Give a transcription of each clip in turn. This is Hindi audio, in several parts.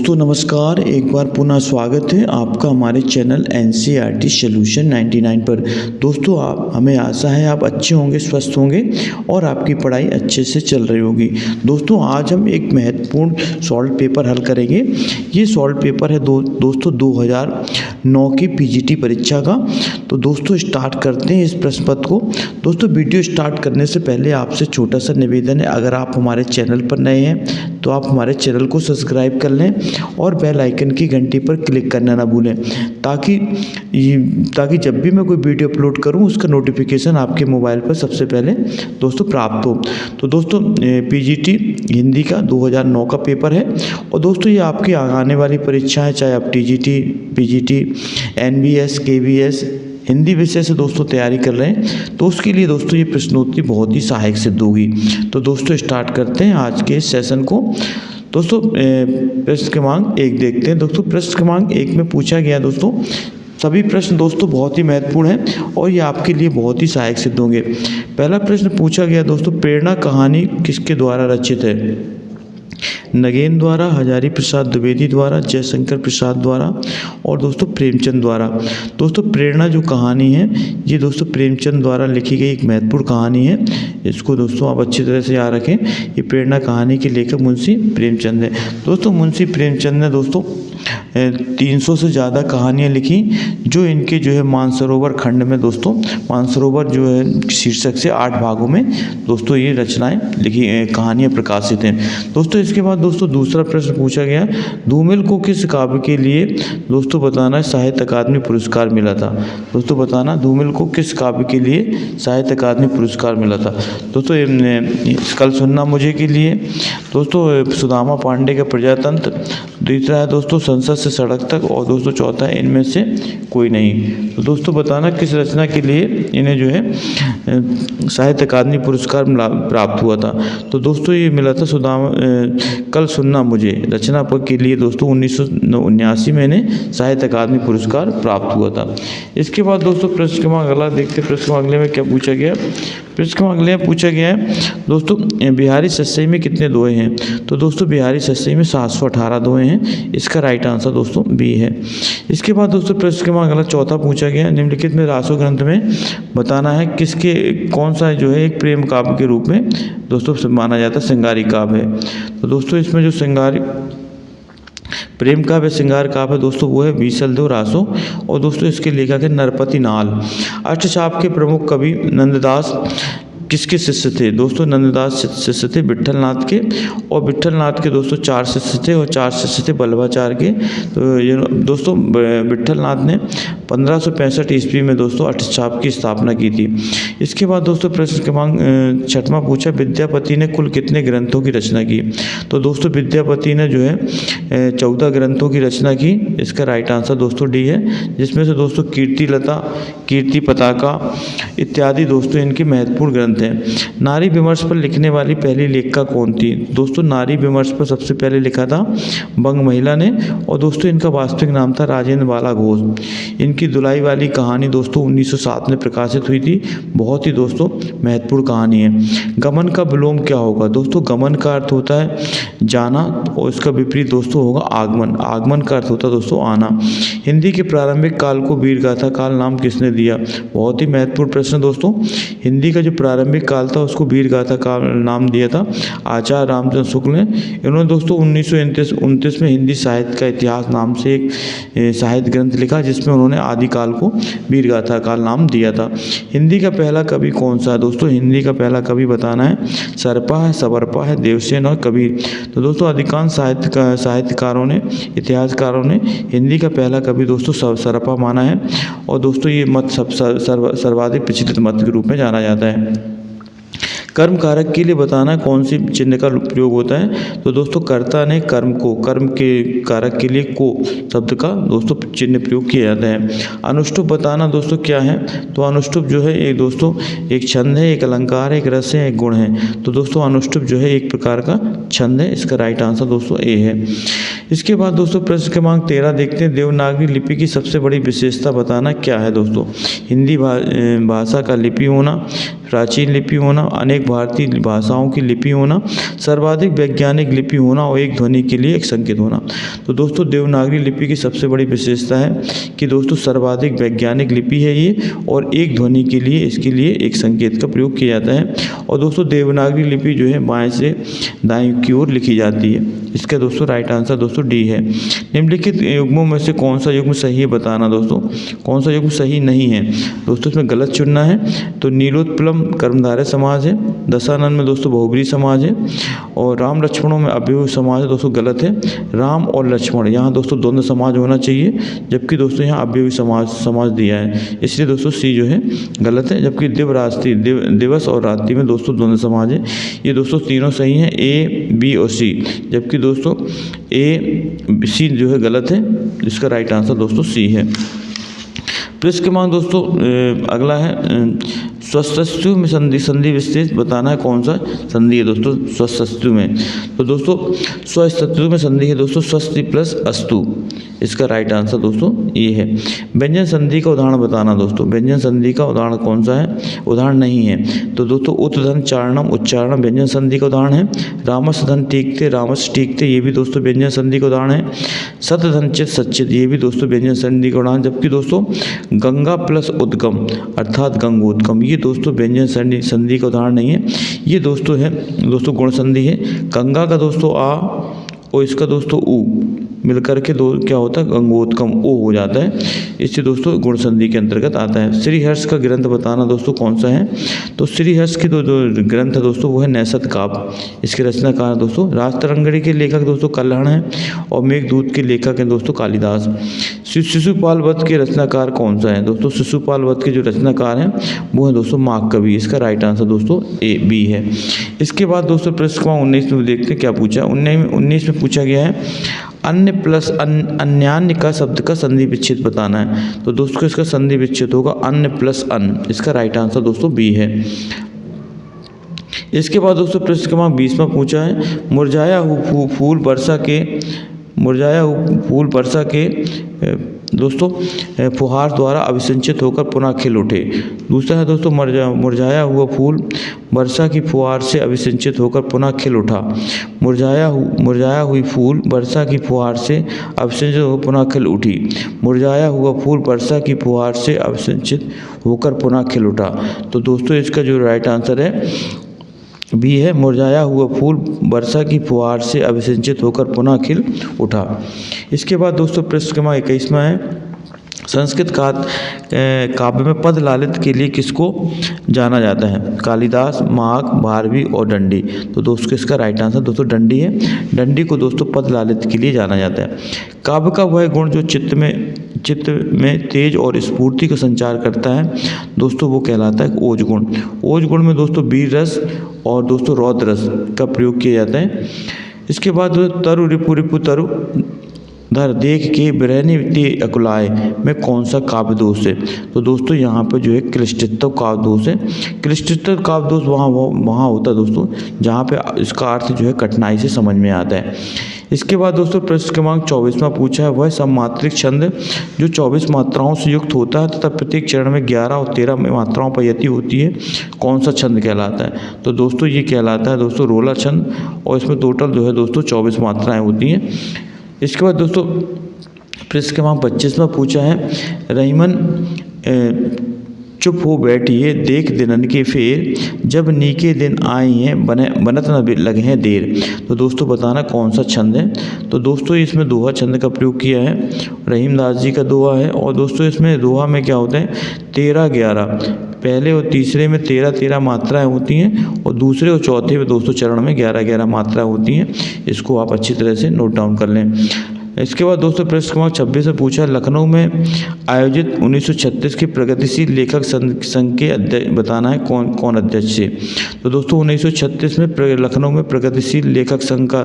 दोस्तों नमस्कार, एक बार पुनः स्वागत है आपका हमारे चैनल एनसीईआरटी सॉल्यूशन 99 पर। दोस्तों आप हमें आशा है आप अच्छे होंगे, स्वस्थ होंगे और आपकी पढ़ाई अच्छे से चल रही होगी। दोस्तों आज हम एक महत्वपूर्ण सॉल्व पेपर हल करेंगे। ये सॉल्व पेपर है दोस्तों 2009 की पीजीटी परीक्षा का। तो दोस्तों स्टार्ट करते हैं इस प्रश्न पत्र को। दोस्तों वीडियो स्टार्ट करने से पहले आपसे छोटा सा निवेदन है, अगर आप हमारे चैनल पर नए हैं तो आप हमारे चैनल को सब्सक्राइब कर लें और बेल आइकन की घंटी पर क्लिक करना ना भूलें, ताकि जब भी मैं कोई वीडियो अपलोड करूं उसका नोटिफिकेशन आपके मोबाइल पर सबसे पहले दोस्तों प्राप्त हो। तो दोस्तों पीजीटी हिंदी का 2009 का पेपर है और दोस्तों ये आपकी आने वाली परीक्षाएं, चाहे आप TGT, PGT, NBS, KVS Hindi विषय से दोस्तों तैयारी कर रहे हैं तो उसके लिए दोस्तों ये प्रश्नोत्तरी बहुत ही सहायक सिद्ध होगी। तो दोस्तों स्टार्ट करते हैं आज के इस सेशन को। दोस्तों प्रश्न क्रमांक 1 देखते हैं। दोस्तों प्रश्न क्रमांक 1 में पूछा गया दोस्तों, सभी प्रश्न दोस्तों बहुत ही महत्वपूर्ण हैं और ये आपके लिए बहुत ही सहायक सिद्ध होंगे। पहला प्रश्न पूछा गया दोस्तों, प्रेरणा कहानी किसके द्वारा रचित है? नगेन द्वारा, हजारी प्रसाद द्विवेदी द्वारा, जयशंकर प्रसाद द्वारा और दोस्तों प्रेमचंद द्वारा। दोस्तों प्रेरणा जो कहानी है ये दोस्तों प्रेमचंद द्वारा लिखी गई एक महत्वपूर्ण कहानी है। इसको दोस्तों आप अच्छी तरह से याद रखें। ये प्रेरणा कहानी के लेखक मुंशी प्रेमचंद है। दोस्तों मुंशी प्रेमचंद ने दोस्तों 300 से ज़्यादा कहानियाँ लिखी, जो इनके जो है मानसरोवर खंड में दोस्तों, मानसरोवर जो है शीर्षक से 8 भागों में दोस्तों ये रचनाएं लिखी, कहानियाँ प्रकाशित हैं। दोस्तों इसके बाद दोस्तों दूसरा प्रश्न पूछा गया, धूमिल को किस काव्य के लिए दोस्तों बताना साहित्य अकादमी पुरस्कार मिला था? दोस्तों बताना धूमिल को किस काव्य के लिए साहित्य अकादमी पुरस्कार मिला था? दोस्तों कल सुनना मुझे के लिए, दोस्तों सुदामा पांडे का प्रजातंत्र, दूसरा है दोस्तों संसद से सड़क तक और दोस्तों चौथा है इनमें से कोई नहीं। तो दोस्तों बताना किस रचना के लिए इन्हें जो है साहित्य अकादमी पुरस्कार प्राप्त हुआ था? तो दोस्तों ये मिला था सुदामा कल सुनना मुझे रचना के लिए दोस्तों 1979 में इन्हें साहित्य अकादमी पुरस्कार प्राप्त हुआ था। इसके बाद दोस्तों प्रश्न क्रमांक अगला देखते हैं। प्रश्न क्रमांक अगले में क्या पूछा गया? प्रश्न क्रमांक अगले में पूछा गया है दोस्तों, बिहारी सस्सई में कितने दोहे हैं? तो दोस्तों बिहारी सस्सई में 718 दोहे हैं। इसका राइट आंसर दोस्तों बी है। इसके बाद दोस्तों प्रश्न क्रमांक अगला चौथा पूछा गया, निम्नलिखित में रासो ग्रंथ में बताना है किसके कौन सा जो है एक प्रेम काव्य के रूप में दोस्तों माना जाता है श्रृंगारी काव्य है। तो दोस्तों इसमें जो श्रृंगारी प्रेम काव्य श्रृंगार काव्य है दोस्तों वो है बीसलदेव रासो और दोस्तों इसके लेखक है नरपति नाल। अष्टचाप के प्रमुख कवि नंददास किसके शिष्य थे? दोस्तों नंददास शिष्य थे विट्ठलनाथ के, और विट्ठलनाथ के दोस्तों 4 शिष्य थे और 4 शिष्य थे बल्लभाचार्य के। तो ये दोस्तों विट्ठलनाथ ने 1565 ईस्वी में दोस्तों अष्टचाप की स्थापना की थी। इसके बाद दोस्तों प्रश्न क्रमांक 6वां पूछा, विद्यापति ने कुल कितने ग्रंथों की रचना की? तो दोस्तों विद्यापति ने जो है 14 ग्रंथों की रचना की। इसका राइट आंसर दोस्तों डी है, जिसमें से दोस्तों कीर्तिलता, कीर्ति पताका इत्यादि दोस्तों इनके महत्वपूर्ण ग्रंथ हैं। नारी विमर्श पर लिखने वाली पहली लेखिका कौन थी? दोस्तों नारी विमर्श पर सबसे पहले लिखा था बंग महिला ने और दोस्तों इनका वास्तविक नाम था राजेंद्र बाला घोष। इनकी दुलाई वाली कहानी दोस्तों 1907 में प्रकाशित हुई थी। बहुत ही दोस्तों महत्वपूर्ण कहानी है। गमन का विलोम क्या होगा? दोस्तों गमन का अर्थ होता है जाना और इसका विपरीत दोस्तों होगा आगमन। आगमन का अर्थ होता है दोस्तों आना। हिंदी के प्रारंभिक काल को वीरगाथा काल नाम किसने दिया? बहुत ही महत्वपूर्ण प्रश्न दोस्तों। हिंदी का जो प्रारंभिक काल था उसको वीरगाथा काल नाम दिया था आचार्य रामचंद्र शुक्ल ने। इन्होंने दोस्तों 1929 में हिंदी साहित्य का इतिहास नाम से एक साहित्य ग्रंथ लिखा, जिसमें उन्होंने आदिकाल को वीरगाथा काल नाम दिया था। हिंदी का पहला कवि कौन सा है? दोस्तों हिंदी का पहला कवि बताना है सरपा है, सबरपा है, देवसेन और कबीर। तो दोस्तों अधिकांश साहित्यकारों ने, इतिहासकारों ने हिंदी का पहला कवि दोस्तों सरपा माना है और दोस्तों ये मत सर्वाधिक प्रचलित मत के रूप में जाना जाता है। कर्म कारक के लिए बताना कौन सी चिन्ह का प्रयोग होता है? तो दोस्तों कर्ता ने कर्म को, कर्म के कारक के लिए को शब्द का दोस्तों चिन्ह प्रयोग किया जाता है। अनुष्टुप बताना दोस्तों क्या है? तो अनुष्टुप जो है एक दोस्तों एक छंद है, एक अलंकार है, एक रस है, एक गुण है। तो दोस्तों अनुष्टुप जो है एक प्रकार का छंद है। इसका राइट आंसर दोस्तों ए है। इसके बाद दोस्तों प्रश्न क्रमांक 13 देखते हैं, देवनागरी लिपि की सबसे बड़ी विशेषता बताना क्या है? दोस्तों हिंदी भाषा का लिपि होना, प्राचीन लिपि होना, अनेक भारतीय भाषाओं की लिपि होना, सर्वाधिक वैज्ञानिक लिपि होना और एक ध्वनि के लिए एक संकेत होना। तो दोस्तों देवनागरी लिपि की सबसे बड़ी विशेषता है कि दोस्तों सर्वाधिक वैज्ञानिक लिपि है ये, और एक ध्वनि के लिए इसके लिए एक संकेत का प्रयोग किया जाता है। और दोस्तों देवनागरी लिपि जो है बाएं से दाएं की ओर लिखी जाती है। इसका दोस्तों राइट आंसर दोस्तों डी है। निम्नलिखित युग्मों में से कौन सा युग्म सही है बताना दोस्तों, कौन सा युग्म सही नहीं है। दोस्तों इसमें गलत चुनना है। तो नीलोत्पलम कर्मधारय समाज है, दशानन में दोस्तों बहुब्रीहि समाज है, और राम लक्ष्मणों में अव्ययभाव समाज है, दोस्तों गलत है। राम और लक्ष्मण यहाँ दोस्तों द्वंद्व समाज होना चाहिए, जबकि दोस्तों यहाँ अव्ययभाव समाज दिया है, इसलिए दोस्तों सी जो है गलत है। जबकि दिवस और रात्रि में दोस्तों द्वंद्व समाज है। ये दोस्तों तीनों सही हैं, ए बी और सी, जबकि दोस्तों ए सी जो है गलत है। इसका राइट आंसर दोस्तों सी है। पृष्ठ क्रमांक दोस्तों अगला है स्वस्तित्व में संधि विशेष बताना है कौन सा संधि है दोस्तों स्वस्तित्व में। तो दोस्तों स्वस्तित्व में संधि है दोस्तों स्वस्ति प्लस अस्तु, इसका राइट आंसर दोस्तों ये है। व्यंजन संधि का उदाहरण बताना दोस्तों, व्यंजन संधि का उदाहरण कौन सा है, उदाहरण नहीं है। तो दोस्तों उत्धन चारणम उच्चारणम व्यंजन संधि का उदाहरण है। रामस धन टीकते रामस टीकते, ये भी दोस्तों व्यंजन संधि का उदाहरण है। सत धन चित सच्चित, ये भी दोस्तों व्यंजन संधि का उदाहरण। जबकि दोस्तों गंगा प्लस उद्गम अर्थात गंगोद्गम, ये दोस्तों व्यंजन संधि का उदाहरण नहीं है। ये दोस्तों है दोस्तों गुण संधि है। गंगा का दोस्तों आ और इसका दोस्तों उ मिलकर के दो क्या होता है गंगोत्कम ओ हो जाता है, इससे दोस्तों गुण संधि के अंतर्गत आता है। श्रीहर्ष का ग्रंथ बताना दोस्तों कौन सा है। तो श्रीहर्ष की जो ग्रंथ है दोस्तों वो है नैषध काव्य। इसके रचनाकार दोस्तों राजतरंगिणी के लेखक दोस्तों कल्याण है, और मेघदूत के लेखक हैं दोस्तों कालिदास। शिशुपाल वध के रचनाकार कौन सा है दोस्तों, शिशुपाल वध के जो रचनाकार हैं वो है दोस्तों महाकवि। इसका राइट आंसर दोस्तों ए बी है। इसके बाद दोस्तों पृष्ठ क्रमांक 19 में देखते हैं क्या पूछा। 19 में पूछा गया है अन्य प्लस अन्यान्य का शब्द का संधि विच्छेद बताना है। तो दोस्तों इसका संधि विच्छेद होगा अन्य प्लस अन्न, इसका राइट आंसर दोस्तों बी है। इसके बाद दोस्तों पृष्ठ क्रमांक 20 में पूछा है मुरझाया फूल वर्षा के दोस्तों फुहार द्वारा अभिसिंचित होकर पुनः खिल उठे। दूसरा है दोस्तों मुरझाया हुआ फूल वर्षा की फुहार से अभिसिंचित होकर पुनः खिल उठा। मुरझाया हुई फूल वर्षा की फुहार से अभिसिंचित होकर पुनः खिल उठी। मुरझाया हुआ फूल वर्षा की फुहार से अभिसिंचित होकर पुनः खिल उठा। तो दोस्तों इसका जो राइट आंसर है बी है, मुरझाया हुआ फूल वर्षा की फुहार से अभिसिंचित होकर पुनः खिल उठा। इसके बाद दोस्तों पृष्ठ क्रमांक 21 में है संस्कृत काव्य में पद लालित के लिए किसको जाना जाता है। कालिदास, माघ, भारवी और दंडी। तो दोस्तों इसका राइट आंसर दोस्तों दंडी है। दंडी को दोस्तों पद लालित के लिए जाना जाता है। काव्य का वह गुण जो चित्त में तेज और स्फूर्ति का संचार करता है दोस्तों वो कहलाता है ओज गुण। ओज गुण में दोस्तों वीर रस और दोस्तों रौद्र रस का प्रयोग किया जाता है। इसके बाद तरु रिपु रिपु तरु धर देख के बिरहनी ते अकुलाए में कौन सा काव्य दोष है। तो दोस्तों यहाँ पर जो है क्लिष्टतव काव्य दोष है। क्लिष्टतव काव्य दोष वहाँ होता है दोस्तों जहाँ पे इसका अर्थ जो है कठिनाई से समझ में आता है। इसके बाद दोस्तों पृष्ठ क्रमांक 24 में पूछा है वह सममात्रिक छंद जो 24 मात्राओं से युक्त होता है तथा प्रत्येक चरण में 11 और 13 मात्राओं पर यति होती है, कौन सा छंद कहलाता है। तो दोस्तों ये कहलाता है दोस्तों रोला छंद, और इसमें टोटल जो है दोस्तों 24 मात्राएँ होती हैं। इसके बाद दोस्तों पृष्ठ क्रमांक 25 में पूछा है रहीमन चुप हो बैठिए देख दिनन के फेर जब नीके दिन आई हैं बनत न लगे हैं देर। तो दोस्तों बताना कौन सा छंद है। तो दोस्तों इसमें दोहा छंद का प्रयोग किया है, रहीमदास जी का दोहा है। और दोस्तों इसमें दोहा में क्या होता है 13-11 पहले और तीसरे में 13-13 मात्राएं होती हैं, और दूसरे और चौथे में दोस्तों चरण में 11-11 मात्राएं होती हैं। इसको आप अच्छी तरह से नोट डाउन कर लें। इसके बाद दोस्तों पृष्ठ क्रमांक 26 में पूछा लखनऊ में आयोजित 1936 के प्रगतिशील लेखक संघ के अध्यक्ष बताना है कौन अध्यक्ष है। तो दोस्तों 1936 में लखनऊ में प्रगतिशील लेखक संघ का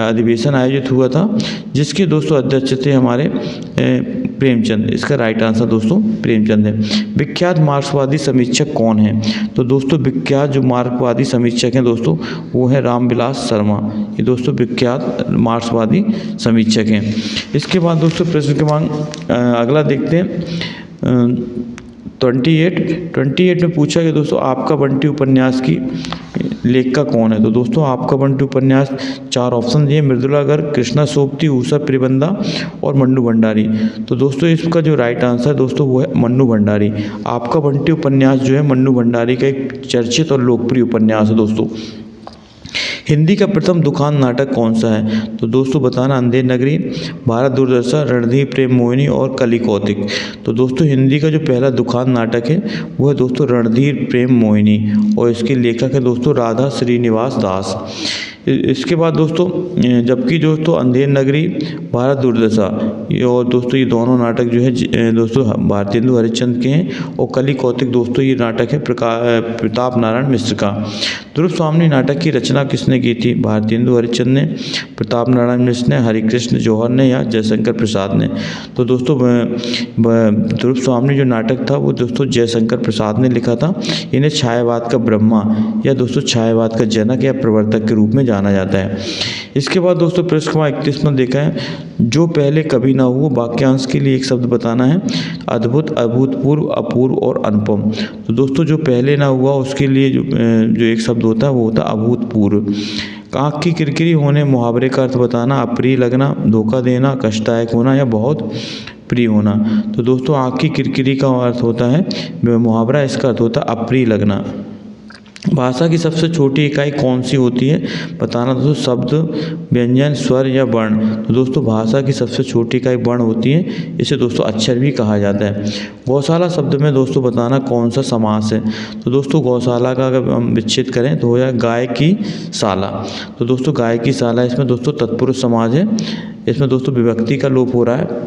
अधिवेशन आयोजित हुआ था, जिसके दोस्तों अध्यक्ष थे हमारे प्रेमचंद। इसका राइट आंसर दोस्तों प्रेमचंद है। विख्यात मार्क्सवादी समीक्षक कौन है। तो दोस्तों विख्यात जो मार्क्सवादी समीक्षक हैं दोस्तों वो है रामविलास शर्मा। ये दोस्तों विख्यात मार्क्सवादी समीक्षक हैं। इसके बाद दोस्तों प्रश्न क्रमांक अगला देखते हैं 28 में पूछा गया दोस्तों आपका बंटी उपन्यास की लेखिका कौन है। तो दोस्तों आपका बंटी उपन्यास 4 ऑप्शन दिए, मृदुला गर्ग, कृष्णा सोबती, उषा प्रिबंदा और मन्नू भंडारी। तो दोस्तों इसका जो राइट आंसर दोस्तों वो है मन्नू भंडारी। आपका बंटी उपन्यास जो है मन्नू भंडारी का एक चर्चित और लोकप्रिय उपन्यास है दोस्तों। हिंदी का प्रथम दुखान नाटक कौन सा है। तो दोस्तों बताना अंधेर नगरी, भारत दुर्दशा, रणधीर प्रेम मोहिनी और कली कौतिक। तो दोस्तों हिंदी का जो पहला दुखान नाटक है वो है दोस्तों रणधीर प्रेम मोहिनी और इसके लेखक है दोस्तों राधा श्रीनिवास दास। इसके बाद दोस्तों जबकि दोस्तों अंधेर नगरी, भारत दुर्दशा और दोस्तों ये दोनों नाटक जो है दोस्तों भारतेंदु हरिश्चंद्र के हैं और कली कौतिक दोस्तों ये नाटक है प्रताप नारायण मिश्र का। ध्रुव स्वामी नाटक की रचना किसने की थी। भारतेंदु हरिश्चंद्र ने, प्रताप नारायण मिश्र ने, हरिकृष्ण जौहर ने या जयशंकर प्रसाद ने। तो दोस्तों ध्रुव स्वामी जो नाटक था वो दोस्तों जयशंकर प्रसाद ने लिखा था। इन्हें छायावाद का ब्रह्मा या दोस्तों छायावाद का जनक या प्रवर्तक के रूप में जाना जाता है। इसके बाद दोस्तों प्रश्न क्रमांक 31 में देखा है जो पहले कभी ना हुआ, वाक्यांश के लिए एक शब्द बताना है। अद्भुत, अभूतपूर्व, अपूर्व और अनुपम। तो दोस्तों जो पहले ना हुआ उसके लिए जो एक शब्द होता है वो होता है अभूतपूर्व। आँख की किरकिरी होने मुहावरे का अर्थ बताना। अप्रिय लगना, धोखा देना, कष्टदायक होना या बहुत प्रिय होना। तो दोस्तों आँख की किरकिरी का अर्थ होता है मुहावरा, इसका अर्थ होता है अप्रिय लगना। भाषा की सबसे छोटी इकाई कौन सी होती है बताना दोस्तों। शब्द, व्यंजन, स्वर या वर्ण। तो दोस्तों भाषा की सबसे छोटी इकाई वर्ण होती है, इसे दोस्तों अक्षर भी कहा जाता है। गौशाला शब्द में दोस्तों बताना कौन सा समास है। तो दोस्तों गौशाला का अगर हम विच्छेद करें तो हो जाए गाय की शाला। तो दोस्तों गाय की शाला इसमें दोस्तों तत्पुरुष समाज है, इसमें दोस्तों विभक्ति का लोप हो रहा है।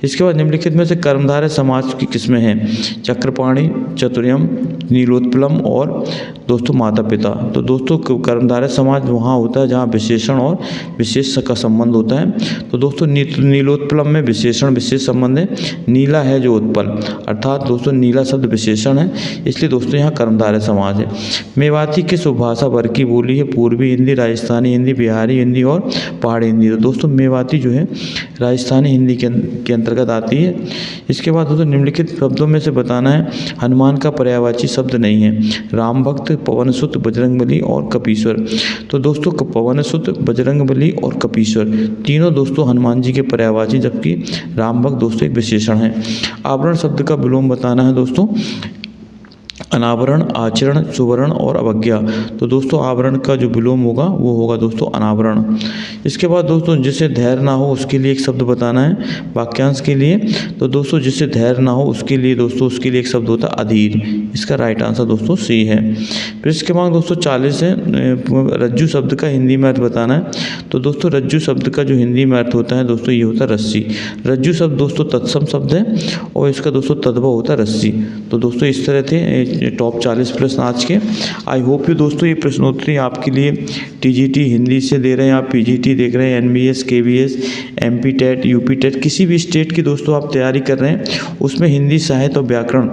इसके बाद निम्नलिखित में से कर्मधारय समाज की किस्में हैं। चक्रपाणी, चतुर्यम, नीलोत्पलम और दोस्तों माता पिता। तो दोस्तों कर्मधारय समाज वहाँ होता है जहाँ विशेषण और विशेष का संबंध होता है। तो दोस्तों नीलोत्पलम में विशेषण विशेष संबंध है। नीला है जो उत्पल, अर्थात दोस्तों नीला शब्द विशेषण है, इसलिए दोस्तों यहाँ कर्मधारय समाज है। मेवाती किस उपभाषा वर्ग की बोली है। पूर्वी हिंदी, राजस्थानी हिंदी, बिहारी हिंदी और पहाड़ी हिंदी। तो दोस्तों मेवाती जो है राजस्थानी हिंदी के अंतर्गत आती है। इसके बाद दोस्तों निम्नलिखित शब्दों में से बताना है हनुमान का पर्यायवाची शब्द नहीं है। राम भक्त, पवनसुत, बजरंगबली और कपीश्वर। तो दोस्तों पवनसुत, बजरंगबली और कपीश्वर तीनों दोस्तों हनुमान जी के पर्यायवाची, जबकि राम भक्त दोस्तों एक विशेषण है। आवरण शब्द का विलोम बताना है दोस्तों। अनावरण, आचरण, सुवर्ण और अवज्ञा। तो दोस्तों आवरण का जो विलोम होगा वो होगा दोस्तों अनावरण। इसके बाद दोस्तों जिसे धैर्य ना हो उसके लिए एक शब्द बताना है वाक्यांश के लिए। तो दोस्तों जिसे धैर्य ना हो उसके लिए दोस्तों उसके लिए एक शब्द होता है अधीर। इसका राइट आंसर दोस्तों सी है। फिर इसके बाद दोस्तों 40 है रज्जू शब्द का हिंदी में अर्थ बताना है। तो दोस्तों रज्जू शब्द का जो हिंदी में अर्थ होता है दोस्तों ये होता है रस्सी। रज्जू शब्द दोस्तों तत्सम शब्द है और इसका दोस्तों तद्भव होता है रस्सी। तो दोस्तों इस तरह थे टॉप 40 प्रश्न आज के। आई होप यू दोस्तों ये प्रश्नोत्तरी आपके लिए टीजीटी हिंदी से दे रहे हैं, आप पीजीटी देख रहे हैं, NVS, KVS, MP TET, UP TET, किसी भी स्टेट की दोस्तों आप तैयारी कर रहे हैं उसमें हिंदी साहित्य और व्याकरण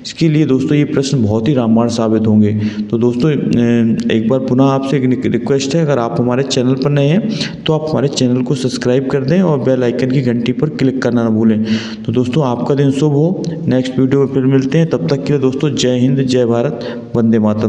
इसके लिए दोस्तों ये प्रश्न बहुत ही रामबाण साबित होंगे। तो दोस्तों एक बार पुनः आपसे एक रिक्वेस्ट है, अगर आप हमारे चैनल पर नए हैं तो आप हमारे चैनल को सब्सक्राइब कर दें और बेल आइकन की घंटी पर क्लिक करना ना भूलें। तो दोस्तों आपका दिन शुभ हो। नेक्स्ट वीडियो में फिर मिलते हैं, तब तक के लिए दोस्तों जय हिंद, जय भारत, वंदे मातरम।